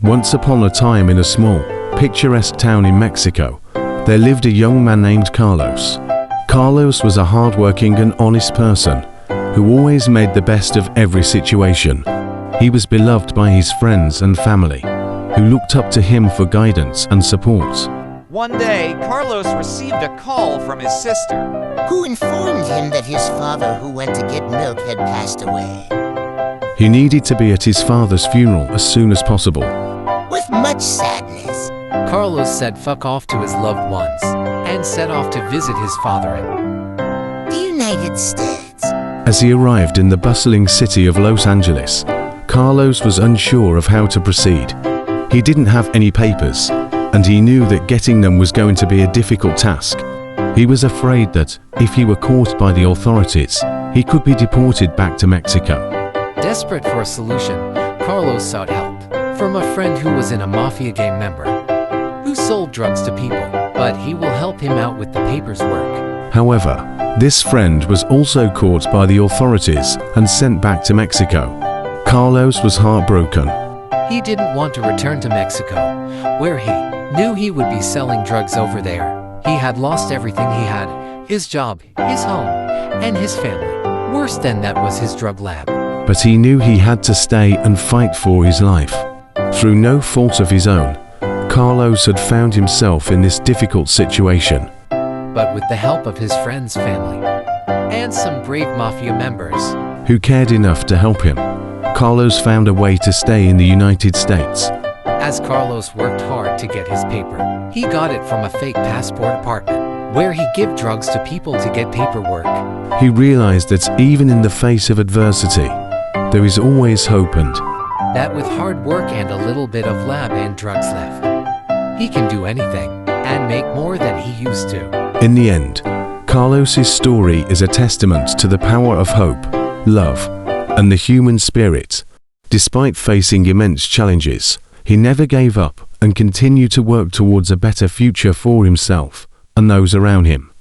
Once upon a time, in a small, picturesque town in Mexico, there lived a young man named Carlos. Carlos was a hard-working and honest person who always made the best of every situation. He was beloved by his friends and family, who looked up to him for guidance and support. One day, Carlos received a call from his sister, who informed him that his father, who went to get milk, had passed away. He needed to be at his father's funeral as soon as possible. With much sadness, Carlos said fuck off to his loved ones and set off to visit his father in the United States. As he arrived in the bustling city of Los Angeles, Carlos was unsure of how to proceed. He didn't have any papers, and he knew that getting them was going to be a difficult task. He was afraid that, if he were caught by the authorities, he could be deported back to Mexico. Desperate for a solution, Carlos sought help from a friend who was a mafia gang member, who sold drugs to people, but he will help him out with the papers work. However, this friend was also caught by the authorities and sent back to Mexico. Carlos was heartbroken. He didn't want to return to Mexico, where he knew he would be selling drugs over there. He had lost everything he had, his job, his home, and his family. Worse than that was his drug lab. But he knew he had to stay and fight for his life. Through no fault of his own, Carlos had found himself in this difficult situation. But with the help of his friend's family and some brave mafia members who cared enough to help him, Carlos found a way to stay in the United States. As Carlos worked hard to get his paper, he got it from a fake passport apartment, where he give drugs to people to get paperwork. He realized that even in the face of adversity, there is always hope, and that with hard work and a little bit of lab and drugs left, he can do anything and make more than he used to. In the end, Carlos's story is a testament to the power of hope, love, and the human spirit. Despite facing immense challenges, he never gave up and continued to work towards a better future for himself and those around him.